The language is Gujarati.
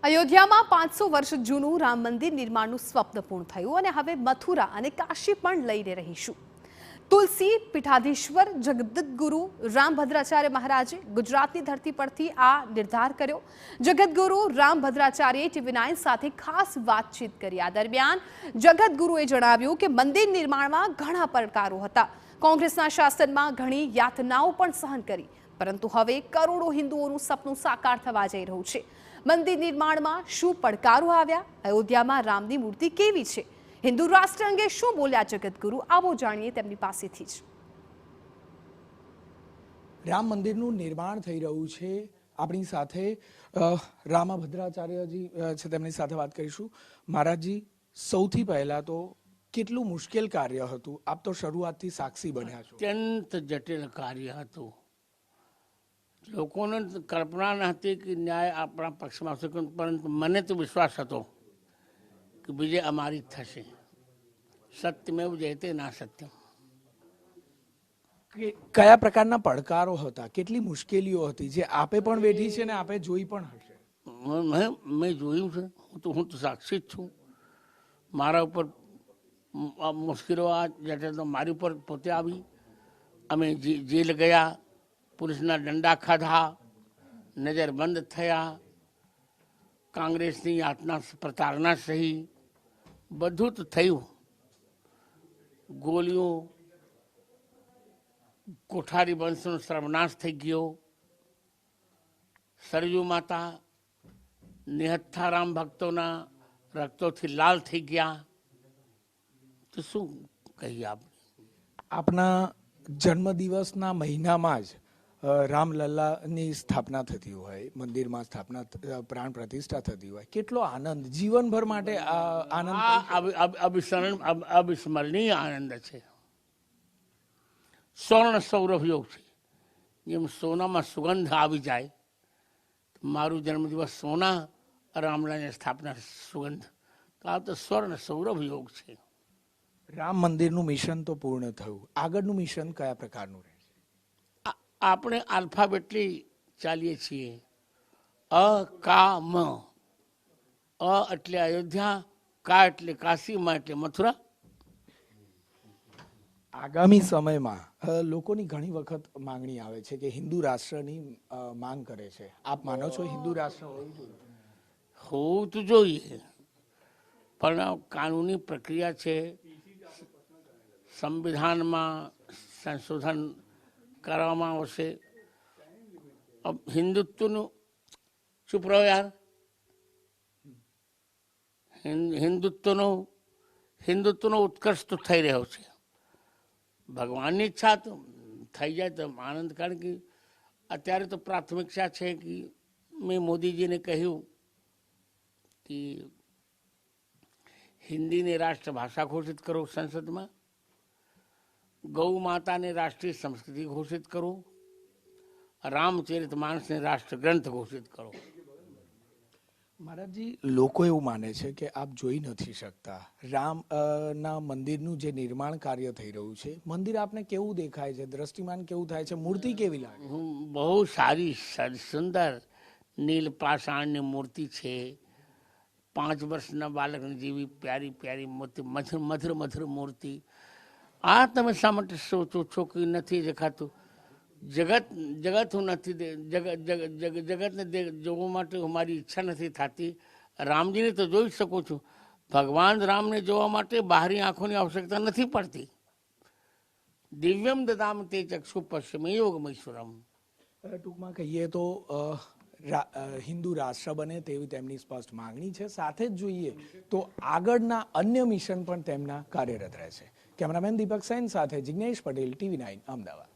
અયોધ્યામાં 500 વર્ષ જૂનું રામ મંદિર નિર્માણનું સ્વપ્ન પૂર્ણ થયું અને હવે મથુરા અને કાશી પણ લઈને રહીશું. તુલસી પીઠાધીશ્વર જગદગુરુ રામભદ્રાચાર્ય મહારાજે ગુજરાતની ધરતી પરથી આ નિર્ધાર કર્યો. જગદગુરુ રામભદ્રાચાર્યએ TV9 સાથે ખાસ વાતચીત કરી. આ દરમિયાન જગદગુરુએ જણાવ્યું કે મંદિર નિર્માણમાં ઘણા પડકારો હતા. કોંગ્રેસના શાસનમાં ઘણી યાતનાઓ પણ સહન કરી, પરંતુ હવે કરોડો હિન્દુઓનું સપનું સાકાર થવા જઈ રહ્યું છે. મંદિર નિર્માણમાં શું પડકારો આવ્યા? અયોધ્યામાં રામની મૂર્તિ કેવી છે? હિન્દુ રાષ્ટ્ર અંગે શું બોલ્યા જગદગુરુ? આવો જાણીએ તેમની પાસેથી જ. રામ મંદિરનું નિર્માણ થઈ રહ્યું છે. આપણી સાથે રામભદ્રાચાર્યજી છે, તેમની સાથે વાત કરીશું. મહારાજજી, સૌથી પહેલા તો કેટલું મુશ્કેલ કાર્ય હતું? આપ તો શરૂઆતથી સાક્ષી બન્યા છો. અત્યંત જટિલ કાર્ય હતું. લોકોને કલ્પના ન હતી કે ન્યાય આપણા પક્ષમાં આવશે, પરંતુ મને તો વિશ્વાસ હતો કે વિજય અમારી જ થશે. સત્યમેવ જયતે ના સત્યમ. કયા પ્રકારના પડકારો હતા, કેટલી મુશ્કેલીઓ હતી જે આપે પણ વેઠી છે ને આપે જોઈ પણ હશે? મેં જોયું છે. હું તો સાક્ષી જ છું. મારા ઉપર મુશ્કેલીઓ આ જટિલ તો મારી ઉપર પોતે આવી. અમે જેલ ગયા, પુલિસના દંડા ખાધા, નજરબંધ થયા, કોંગ્રેસની યાતના પ્રતારણા સહી, બધું જ થયું. ગોળીઓ, કોઠારી વંશનો સર્વનાશ થઈ ગયો. સરયુ માતા નિહત્થા રામ ભક્તોના રક્તોથી લાલ થઈ ગયા. તો શું કહીએ આપણે? આપના જન્મદિવસના મહિનામાં જ રામલલ્લાની સ્થાપના થતી હોય, મંદિરમાં સ્થાપના પ્રાણ પ્રતિષ્ઠા થતી હોય, કેટલો આનંદ, જીવનભર માટે આનંદ, અવિસ્મરણીય આનંદ છે. સ્વર્ણ સૌરભ યોગ છે. જેમ સોનામાં સુગંધ આવી જાય, મારું જન્મદિવસ સોના, રામલલ્લાની સ્થાપના સુગંધ, તો આ તો સ્વર્ણ સૌરભ યોગ છે. રામ મંદિરનું મિશન તો પૂર્ણ થયું. આગળનું મિશન કયા પ્રકારનું રહેશે? આપણે આલ્ફાબેટલી ચાલીએ છીએ. અ કા મ. અ એટલે અયોધ્યા, કા એટલે કાશી, મ એટલે મથુરા. આગામી સમયમાં લોકોની ઘણી વખત માંગણી આવે છે કે હિન્દુ રાષ્ટ્રની માંગ કરે છે. આપ માનો છો હિન્દુ રાષ્ટ્ર હોવું તો જોઈએ, પણ કાનૂની પ્રક્રિયા છે. સંવિધાનમાં સંશોધન કરવામાં આવશે. હિન્દુત્વનું, ચૂપ રહો યાર, હિન્દુત્વનો ઉત્કર્ષ તો થઈ રહ્યો છે. ભગવાનની ઈચ્છા તો થઈ જાય તો આનંદ. કારણ કે અત્યારે તો પ્રાથમિકતા છે કે મેં મોદીજીને કહ્યું કે હિન્દીને રાષ્ટ્રભાષા ઘોષિત કરો, સંસદમાં ગૌ માતાને રાષ્ટ્રીય સંસ્કૃતિ ઘોષિત કરો, રામચરિત માનસને રાષ્ટ્રગ્રંથ ઘોષિત કરો. મહારાજજી, લોકો એવું માને છે કે આપ જોઈ નથી શકતા. રામ ના મંદિરનું જે નિર્માણ કાર્ય થઈ રહ્યું છે, મંદિર આપને કેવું દેખાય છે? દ્રષ્ટિમાન કેવું થાય છે? મૂર્તિ કેવી લાગે? બહુ સારી, સુંદર નીલ પાષાણની મૂર્તિ છે. 5 વર્ષના બાળકની જેવી પ્યારી પ્યારી મૂર્તિ, મધુર મધુર મૂર્તિ. આ તમે શા માટે સોચો છો કે નથી દેખાતું? જગત હું નથી, જગતને જોવા માટે મારી ઈચ્છા નથી થતી. રામજીને તો જોઈ શકું છું. ભગવાન રામને જોવા માટે બહારની આંખોની આવશ્યકતા નથી પડતી. દિવ્યમ દદામ તે ચક્ષુ પશ્યમે યોગમૈશ્વરમ. ટૂંકમાં કહીએ તો હિન્દુ રાષ્ટ્ર બને તેવી તેમની સ્પષ્ટ માંગણી છે. સાથે જ જોઈએ તો આગળના અન્ય મિશન પણ તેમના કાર્યરત રહેશે. કેમેરામેન દીપક સેન સાથે જિગ્નેશ પટેલ, TV9 અમદાવાદ.